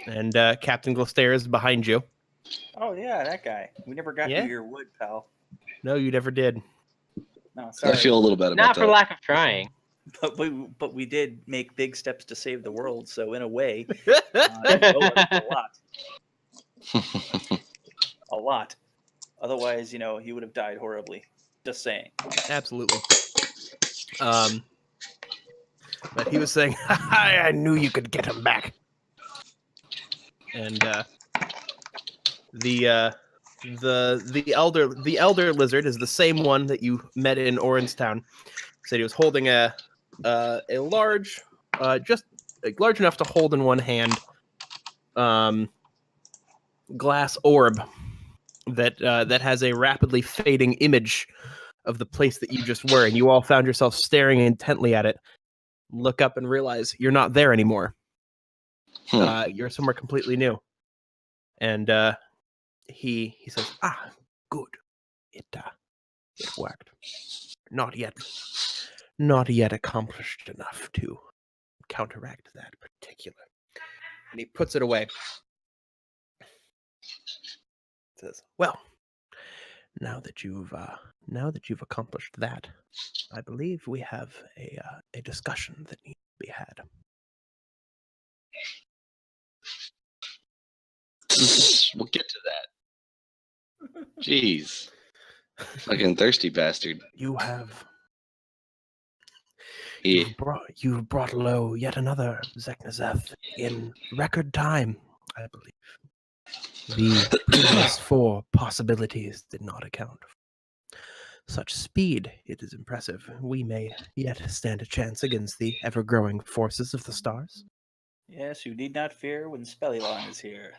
And Captain Glostair is behind you. Oh, yeah, that guy. We never got you your wood, pal. No, you never did. No, sorry. I feel a little bad about Not that. for lack of trying. But we did make big steps to save the world, so in a way, you owe us a lot. A lot. Otherwise, he would have died horribly. Just saying. Absolutely. But he was saying, I knew you could get him back. And the elder lizard is the same one that you met in Orangetown. Said he was holding a large, just large enough to hold in one hand, glass orb that has a rapidly fading image of the place that you just were, and you all found yourself staring intently at it. Look up and realize you're not there anymore. You're somewhere completely new. And he says, good. It worked. Not yet accomplished enough to counteract that particular. And he puts it away. Says, well, now that you've accomplished that, I believe we have a discussion that needs to be had. We'll get to that. Jeez. Fucking thirsty bastard. You've brought low yet another Zeknazeth in record time, I believe. The previous 4 possibilities did not account for such speed. It is impressive. We may yet stand a chance against the ever-growing forces of the stars. Yes, you need not fear when Spellylon is here.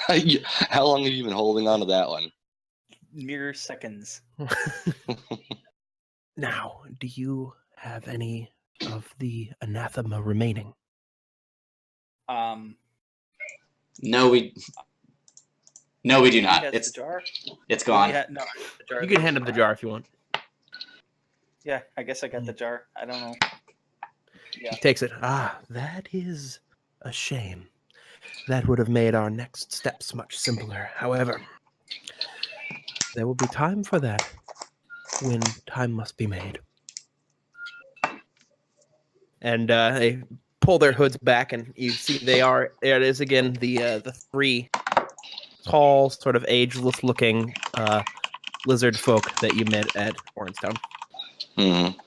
How long have you been holding on to that one? Mere seconds. Now, do you have any of the anathema remaining? No, we do not. It's the jar. It's gone. The jar. You can hand him the jar if you want. Yeah, I guess I got the jar. I don't know. Yeah. He takes it. That is a shame. That would have made our next steps much simpler. However, there will be time for that when time must be made. And they pull their hoods back, and you see there it is again, the 3 tall, sort of ageless-looking lizard folk that you met at Orangetown. Mm-hmm.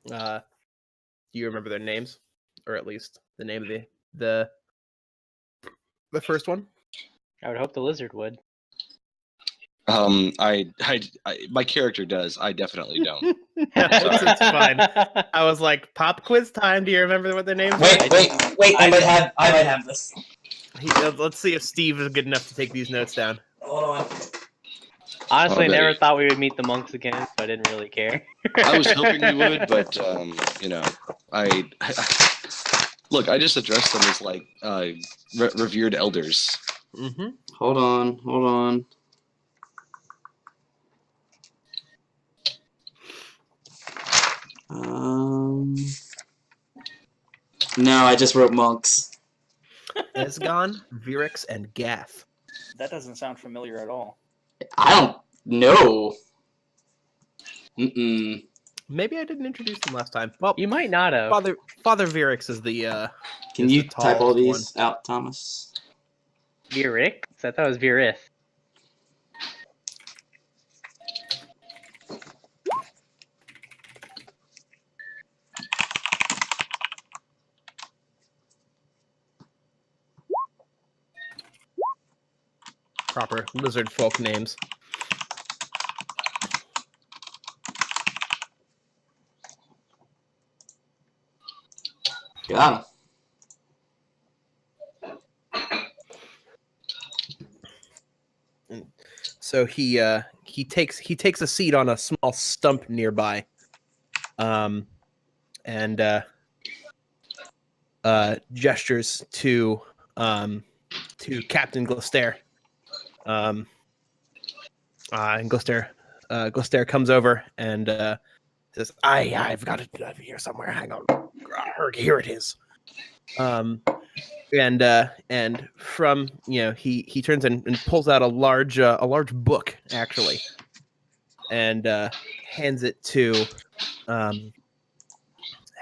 Do you remember their names, or at least the name of the first one? I would hope the lizard would. My character does. I definitely don't. It's fine. I was like, pop quiz time. Do you remember what their names are? Wait! I might have this. Let's see if Steve is good enough to take these notes down. Hold on. Honestly, I never thought we would meet the monks again, so I didn't really care. I was hoping you would, but look. I just addressed them as like revered elders. Mm-hmm. Hold on. No, I just wrote monks. Esgon, Virix, and Gath. That doesn't sound familiar at all. I don't know. Mm-mm. Maybe I didn't introduce them last time. Well, You might not have. Father Virix is the. Can you type all these out, Thomas? Virix? I thought it was Virith. Proper lizard folk names. Got him. So he takes a seat on a small stump nearby, and gestures to Captain Glostair. And Glostair comes over and says, I've got it here somewhere. Hang on. Here it is. And from he turns and pulls out a large book actually, and hands it to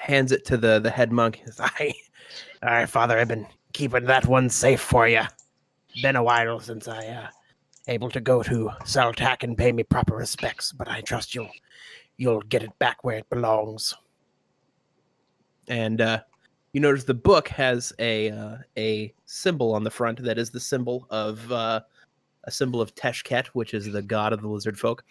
the head monk. He says, "Aye, Father, I've been keeping that one safe for you. Been a while since I able to go to Saltak and pay me proper respects, but I trust you'll get it back where it belongs." And you notice the book has a symbol on the front that is the symbol of a symbol of Teshket, which is the god of the lizard folk.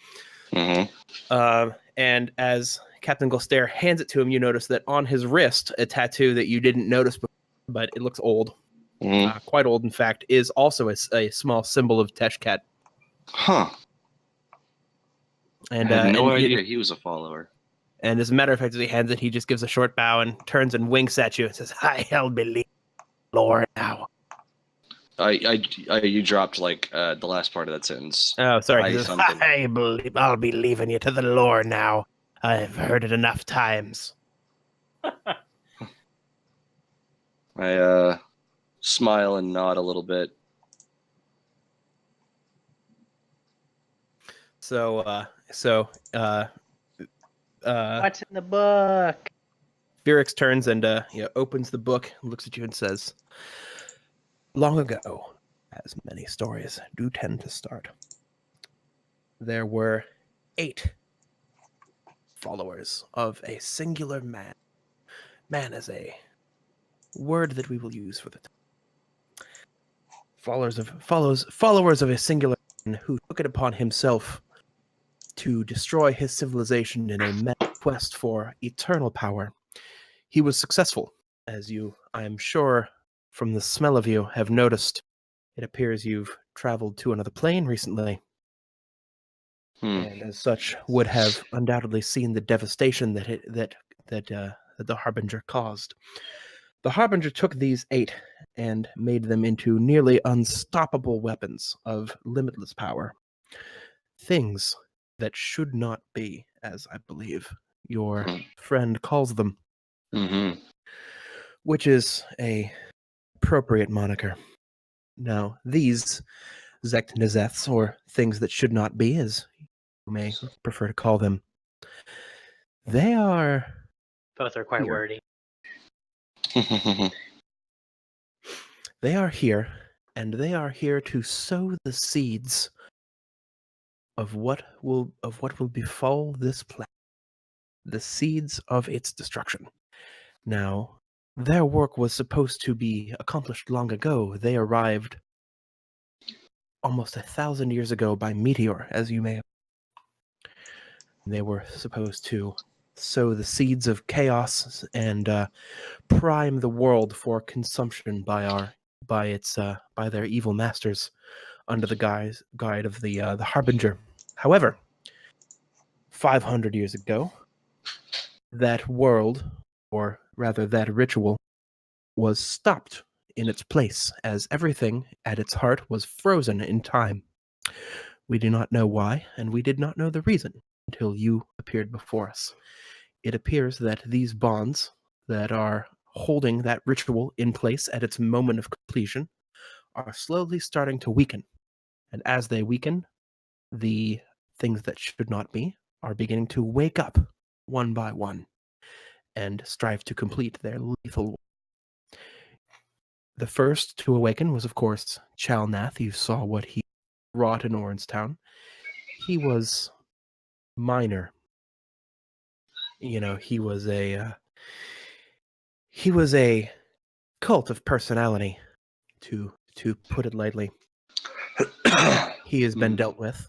Mm-hmm. And as Captain Golstair hands it to him, you notice that on his wrist, a tattoo that you didn't notice before, but it looks old, quite old in fact, is also a small symbol of Teshket. Huh. And I had no idea he was a follower. And as a matter of fact, as he hands it, he just gives a short bow and turns and winks at you and says, "I'll believe Lord now." You dropped like the last part of that sentence. Oh, sorry. He says, I'll be leaving you to the lore now. I've heard it enough times. I smile and nod a little bit. So what's in the book? Virix turns and opens the book, looks at you and says, "Long ago, as many stories do tend to start, there were 8 followers of a singular man. Man is a word that we will use for the time. Followers of a singular man who took it upon himself to destroy his civilization in a mad quest for eternal power. He was successful, as you, I am sure, from the smell of you, have noticed. It appears you've traveled to another plane recently, and as such would have undoubtedly seen the devastation that the Harbinger caused. The Harbinger took these 8 and made them into nearly unstoppable weapons of limitless power. Things that should not be, as I believe your friend calls them, which is a appropriate moniker. Now, these Zekt-Nezeths, or things that should not be, as you may prefer to call them, they are... Both are quite here. wordy. They are here, and they are here to sow the seeds of what will befall this planet, the seeds of its destruction. Now, their work was supposed to be accomplished long ago. They arrived almost 1,000 years ago by meteor, as you may have. They were supposed to sow the seeds of chaos and prime the world for consumption by their evil masters under the guide of the Harbinger. However, 500 years ago, that world, or rather that ritual, was stopped in its place, as everything at its heart was frozen in time. We do not know why, and we did not know the reason until you appeared before us. It appears that these bonds that are holding that ritual in place at its moment of completion are slowly starting to weaken. And as they weaken, the things that should not be are beginning to wake up one by one and strive to complete their lethal work. The first to awaken was, of course, Chalnath. You saw what he wrought in Orangetown. He was minor. You know, he was a cult of personality, to put it lightly. He has been dealt with,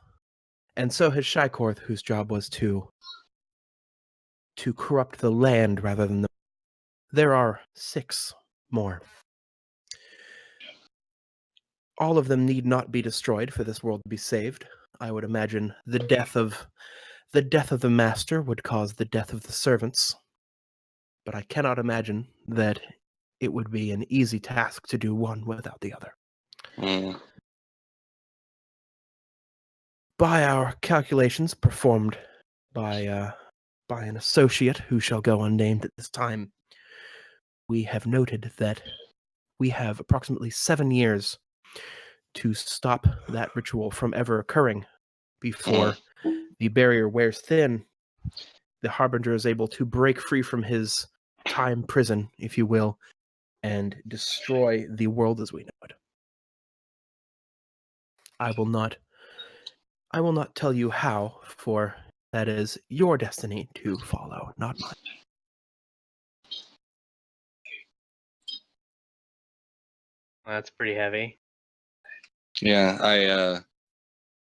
and so has Shykorth, whose job was to corrupt the land rather than the... There are 6 more. All of them need not be destroyed for this world to be saved. I would imagine the death of the master would cause the death of the servants. But I cannot imagine that it would be an easy task to do one without the other. By our calculations performed by an associate who shall go unnamed at this time, we have noted that we have approximately 7 years to stop that ritual from ever occurring before the barrier wears thin. The Harbinger is able to break free from his time prison, if you will, and destroy the world as we know it. I will not tell you how, for that is your destiny to follow, not mine. That's pretty heavy. Yeah,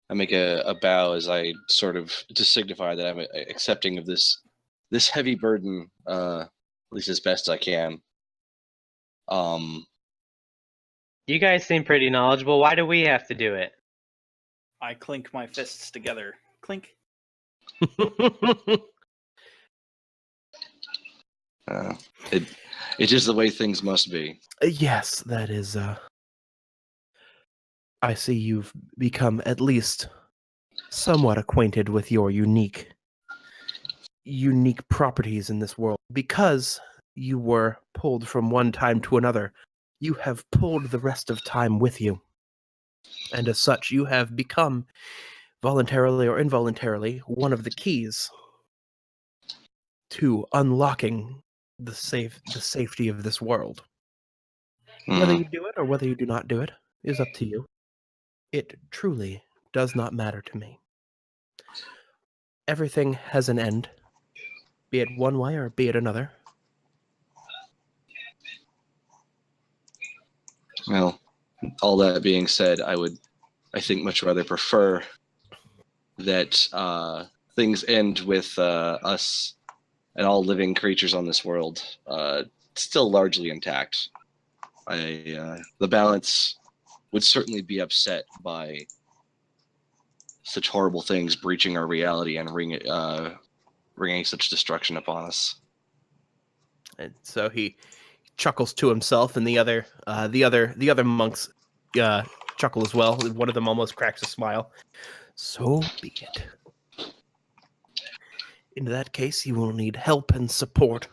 I make a bow as I sort of to signify that I'm accepting of this heavy burden, at least as best I can. You guys seem pretty knowledgeable. Why do we have to do it? I clink my fists together. Clink. It's just the way things must be. Yes, that is. I see you've become at least somewhat acquainted with your unique properties in this world. Because you were pulled from one time to another, you have pulled the rest of time with you. And as such, you have become, voluntarily or involuntarily, one of the keys to unlocking the safety of this world. Whether you do it or whether you do not do it is up to you. It truly does not matter to me. Everything has an end, be it one way or be it another. Well, all that being said, I think much rather prefer that things end with us and all living creatures on this world still largely intact. The balance would certainly be upset by such horrible things breaching our reality and bringing such destruction upon us. And so he chuckles to himself, and the other monks chuckle as well. One of them almost cracks a smile. So be it. In that case, you will need help and support.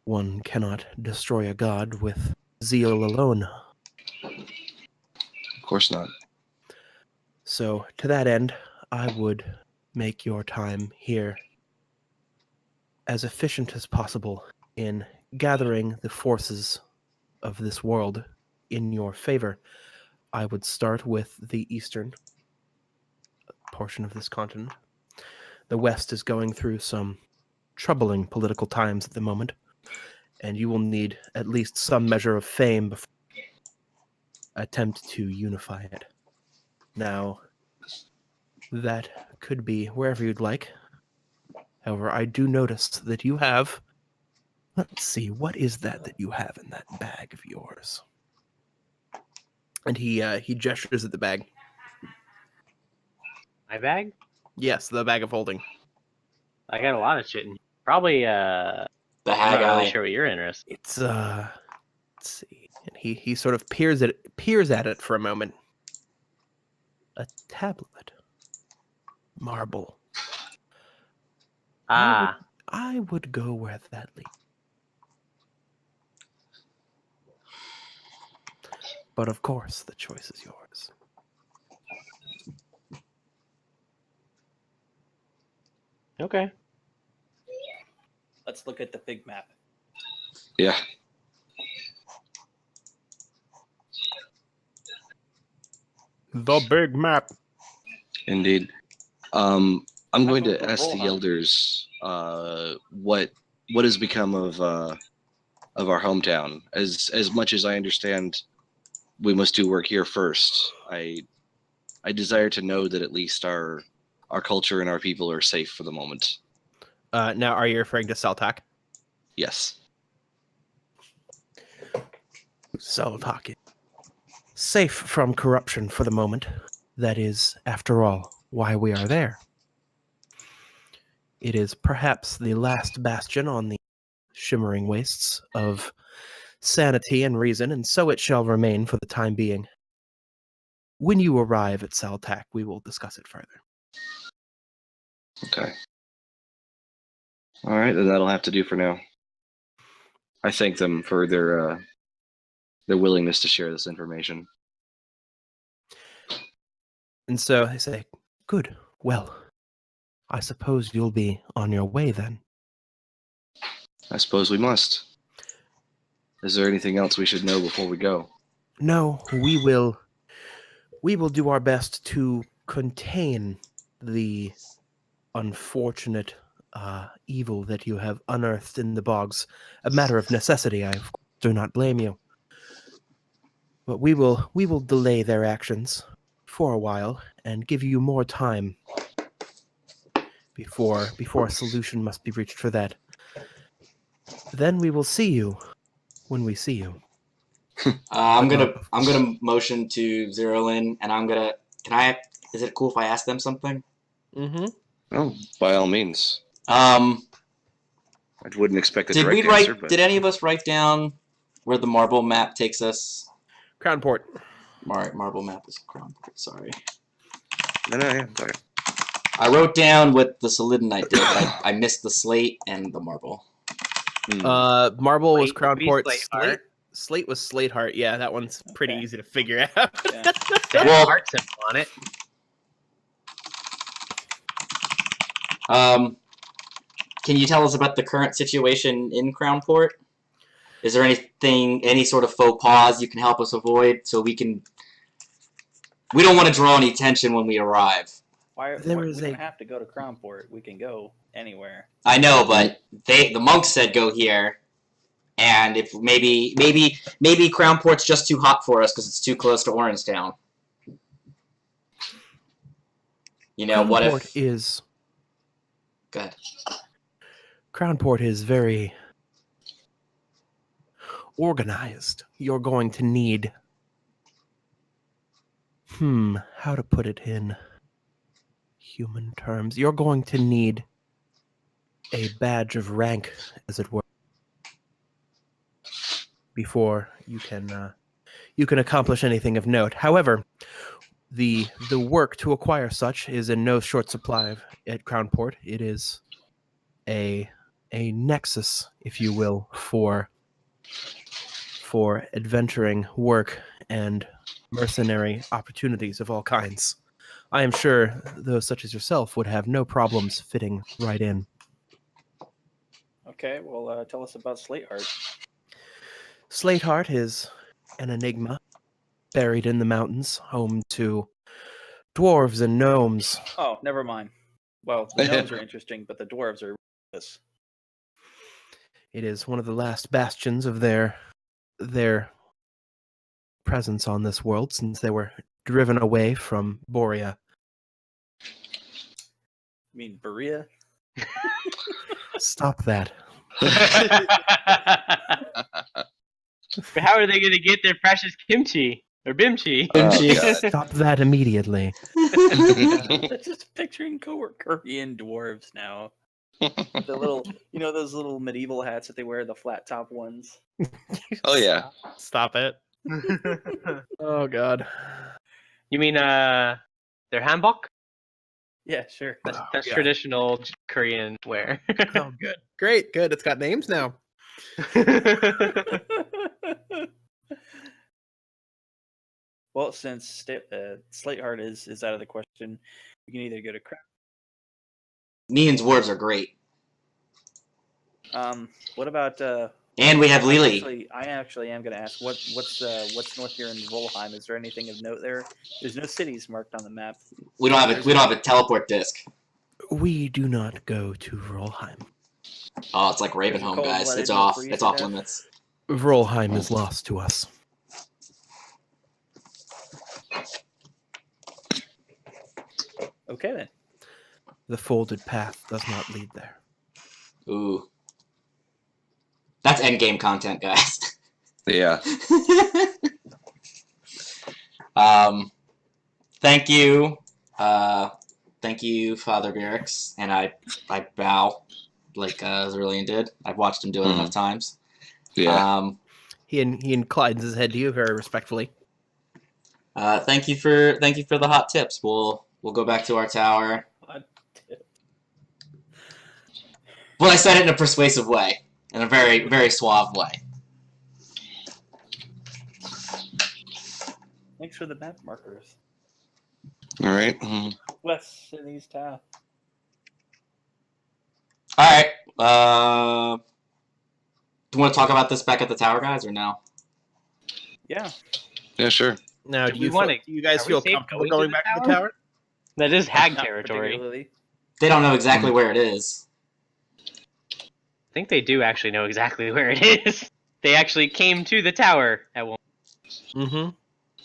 One cannot destroy a god with zeal alone. Of course not. So, to that end, I would make your time here as efficient as possible in gathering the forces of this world in your favor. I would start with the eastern portion of this continent. The West is going through some troubling political times at the moment, and you will need at least some measure of fame before you attempt to unify it. Now, that could be wherever you'd like. However, I do notice that you have... Let's see, what is that you have in that bag of yours? And he gestures at the bag. My bag? Yes, the bag of holding. I got a lot of shit in here. Probably, The I'm hag not really eye. sure what you're interested in. It's let's see. And he sort of peers at it for a moment. A tablet. Marble. Ah, I would go where that leads. But of course, the choice is yours. okay. Let's look at the big map. Yeah. The big map. Indeed. I'm going to vote for ask the Rohan. elders what has become of our hometown. As much as I understand, we must do work here first. I desire to know that at least our culture and our people are safe for the moment. Now, are you referring to Saltak? Yes. Saltak is safe from corruption for the moment. That is, after all, why we are there. It is perhaps the last bastion on the shimmering wastes of sanity and reason, and so it shall remain for the time being. When you arrive at Saltak, we will discuss it further. Okay. All right, then that'll have to do for now. I thank them for their willingness to share this information. And so they say, "Good. Well, I suppose you'll be on your way then." I suppose we must. Is there anything else we should know before we go? No, we will do our best to contain the unfortunate evil that you have unearthed in the bogs. A matter of necessity, I of course do not blame you. But we will delay their actions for a while and give you more time before a solution must be reached for that. Then we will see you when we see you. I'm gonna motion to zero in, and I'm gonna. Is it cool if I ask them something? Mm-hmm. Oh, by all means. I wouldn't expect a direct answer. But... Did any of us write down where the marble map takes us? Crownport. Marble map is Crownport. Sorry. No, yeah, sorry. I wrote down what the Solidinite did, but I missed the slate and the marble. Marble was Slate Crownport. Slateheart. Slate was Slateheart. Yeah, that one's pretty easy to figure out. Yeah. They have heart symbol on it. Can you tell us about the current situation in Crownport? Is there any sort of faux pas you can help us avoid so we can... We don't want to draw any tension when we arrive. We don't have to go to Crownport. We can go anywhere. I know, but the monks said go here, and if maybe Crownport's just too hot for us because it's too close to Orangetown. You know, what if... Go ahead. Crownport is very organized. You're going to need... how to put it in human terms. You're going to need a badge of rank, as it were, before you can accomplish anything of note. However, the work to acquire such is in no short supply at Crownport. It is a nexus, if you will, for adventuring work and mercenary opportunities of all kinds. I am sure those such as yourself would have no problems fitting right in. Okay, well, tell us about Slateheart. Slateheart is an enigma buried in the mountains, home to dwarves and gnomes. Oh, never mind. Well, the gnomes are interesting, but the dwarves are this. It is one of the last bastions of their presence on this world, since they were driven away from Borea. You mean Berea? Stop that. How are they going to get their precious kimchi? Or bimchi? Stop that immediately. Just picturing Korean dwarves now. The little, those little medieval hats that they wear, the flat top ones. Oh, yeah. Stop it. Oh, God. You mean their hanbok? Yeah, sure. That's traditional Korean wear. Oh, good. Great, good. It's got names now. Well, since Slateheart is out of the question, we can either go to Me and dwarves are great. What about and we have Lily. I actually am going to ask what's north here in Volheim. Is there anything of note there? There's no cities marked on the map. We don't have a teleport disc. We do not go to Volheim. Oh, it's like Ravenholm, guys. It's off. It's off limits. Volheim is lost to us. Okay then. The folded path does not lead there. Ooh. That's endgame content, guys. Yeah. Thank you. Thank you, Father Garrix. And I bow like Zerlian did. I've watched him do it enough times. Yeah. He inclines his head to you very respectfully. Thank you for the hot tips. We'll go back to our tower. Well, I said it in a persuasive way. in a very, very suave way. Thanks for the map markers. All right. West and East Taft. All right. Do you want to talk about this back at the tower, guys, or no? Yeah. Yeah, sure. Now, Do do we you wanna- do you guys are we feel safe comfortable going to going the back to the tower? That is hag Not territory. particularly. They don't know exactly where it is. I think they do actually know exactly where it is. They actually came to the tower at one, Mm-hmm.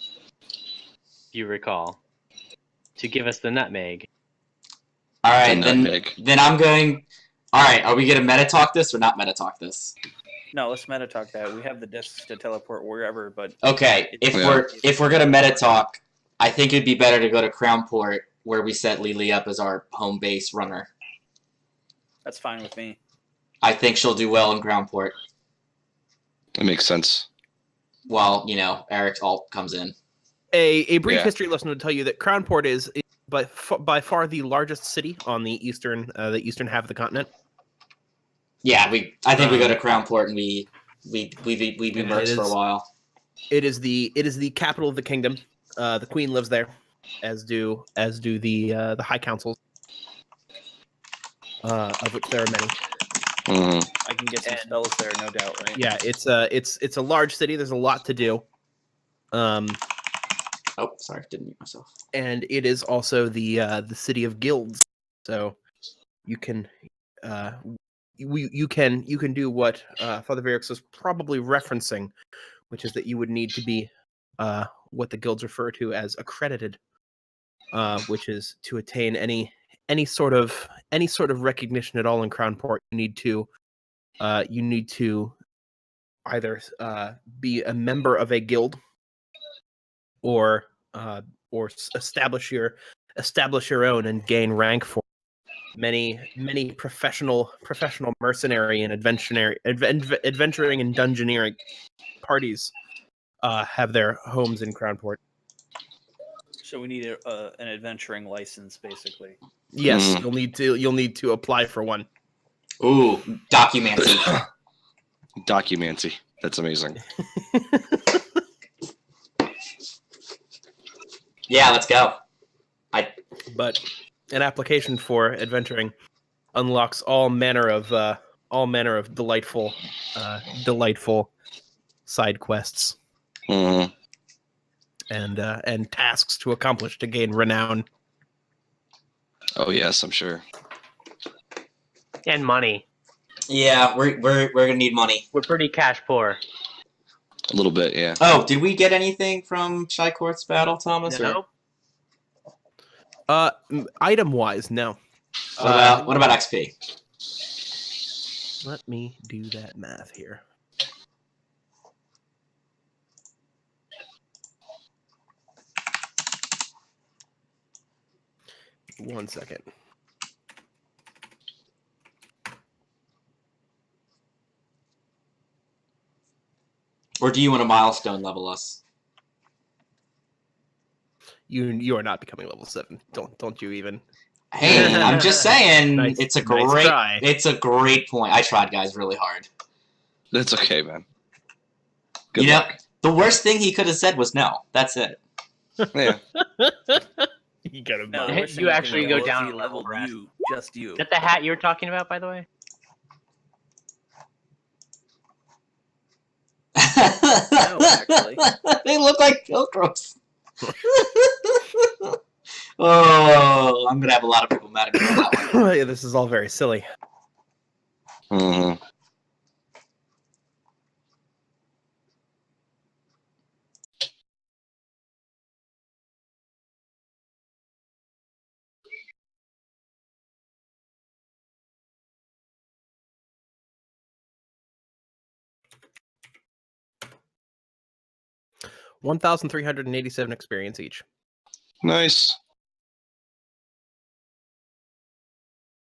if you recall, to give us the nutmeg. All right, The nutmeg. then I'm going. All right, are we gonna meta talk this or not meta talk this? No, let's meta talk that. We have the discs to teleport wherever, but Okay, if Yeah. we're gonna meta talk, I think it'd be better to go to Crownport where we set Lily up as our home base runner. that's fine with me. I think she'll do well in Crownport That makes sense. while Eric alt comes in. A brief Yeah. history lesson would tell you that Crownport is by far the largest city on the eastern half of the continent. Yeah, I think we go to Crownport and we be And mercs for a while. It is the capital of the kingdom. The queen lives there, as do the high councils, of which there are many. I can get some spells there, no doubt, right? Yeah, it's a large city. There's a lot to do. Oh, sorry, didn't mute myself. And it is also the city of guilds. So you can you can do what Father Varix was probably referencing, which is that you would need to be what the guilds refer to as accredited, which is to attain any sort of recognition at all in Crownport. You need to either be a member of a guild or establish your own and gain rank for many professional mercenary and adventuring and dungeoneering parties have their homes in Crownport. So we need an adventuring license, basically. Yes, you'll need to apply for one. Ooh, documancy. Documancy. That's amazing. Yeah, let's go. But an application for adventuring unlocks all manner of delightful side quests and tasks to accomplish to gain renown. Oh yes, I'm sure. And money. Yeah, we're gonna need money. We're pretty cash poor. A little bit, yeah. Oh, did we get anything from Shy Court's battle, Thomas? No. Item wise, no. What about XP? Let me do that math here. One second. Or do you want to milestone level us? You are not becoming level 7. Don't you even. Hey, I'm just saying, Nice- it's a nice great try. it's a great point. I tried, guys, really hard. That's okay, man. Good You know, luck. the worst thing he could have said was no. That's it. Yeah. You got to No, You we're saying actually we go can down a level level, Brad. you, just you. Is that the hat you were talking about, by the way? actually. They look like pilgrims. Oh, I'm gonna have a lot of people mad at me for that one. Yeah, this is all very silly. Mhm. $1,387 experience each. Nice.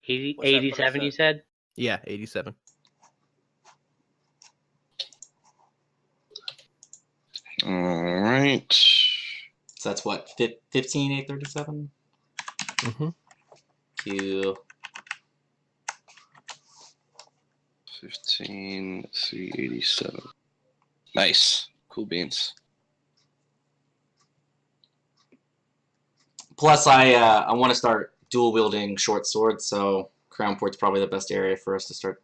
What's that put us 87, you at? said? Yeah, 87. All right. So that's what, 15,837? Mm-hmm. Q. 15, 387. Nice. Cool beans. Plus, I want to start dual wielding short swords, so Crownport's probably the best area for us to start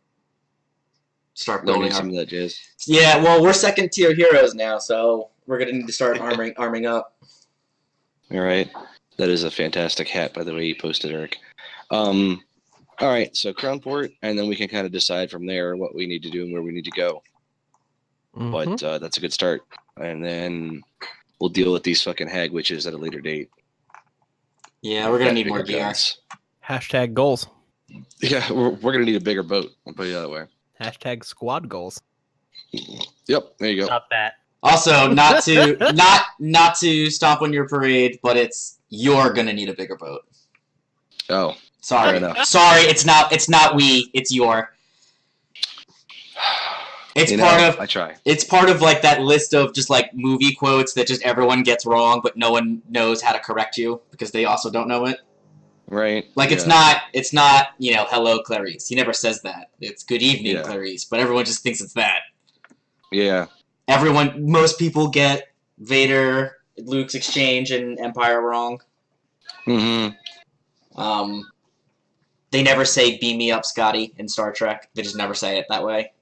building Learning our... some of that jazz. Yeah, well, we're second tier heroes now, so we're gonna need to start arming up. All right. That is a fantastic hat, by the way, you posted, Eric. All right, so Crownport, and then we can kind of decide from there what we need to do and where we need to go. Mhm. But that's a good start. And then we'll deal with these fucking hag witches at a later date. Yeah, we're gonna Got need more bigger gear. guns. Hashtag goals. Yeah, we're going to need a bigger boat. I'll put it that way. Hashtag squad goals. Yep, there you go. Stop that. Also, not to stomp on your parade, but you're gonna need a bigger boat. Oh, fair Sorry, enough. sorry, it's not we, it's your. It's I try. It's part of like that list of just like movie quotes that just everyone gets wrong, but no one knows how to correct you because they also don't know it. Right. Like yeah. it's not hello Clarice. He never says that. It's good evening Yeah. Clarice, but everyone just thinks it's that. Yeah. Most people get Vader, Luke's exchange, and Empire wrong. Mm-hmm. They never say "beam me up, Scotty" in Star Trek. They just never say it that way.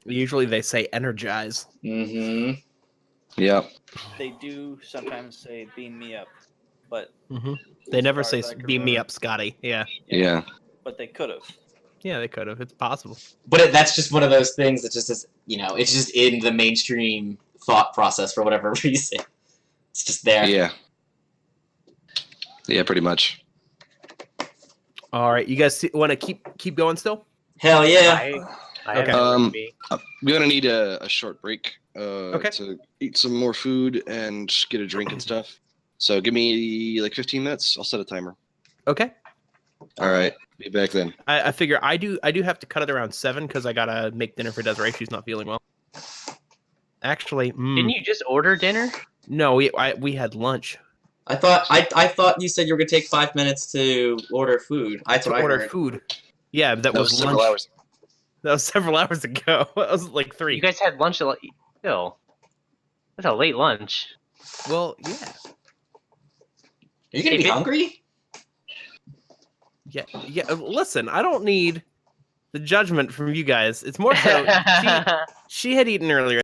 Usually they say energize. Mm-hmm. Yep. They do sometimes say "beam me up," but They never as say far as I can beam me remember- up, Scotty. Yeah. Yeah. But they could have. Yeah, they could have. It's possible. But that's just one of those things that just is, it's just in the mainstream thought process for whatever reason. It's just there. Yeah. Yeah, pretty much. All right, you guys want to keep going still? Hell yeah. I Okay. have nowhere to be. We're gonna need a short break Okay. to eat some more food and get a drink and stuff. So give me like 15 minutes. I'll set a timer. Okay. All right. Be back then. I figure I do have to cut it around 7 because I gotta make dinner for Desiree. She's not feeling well. Actually, Didn't you just order dinner? no, we had lunch. I thought you said you were gonna take 5 minutes to order food. That's To what I order heard. food. Yeah, that was lunch. several hours. That was several hours ago. That was like 3. You guys had lunch still. That's a late lunch. Well, yeah. Are you gonna be hungry? Yeah. Listen, I don't need the judgment from you guys. It's more so she had eaten earlier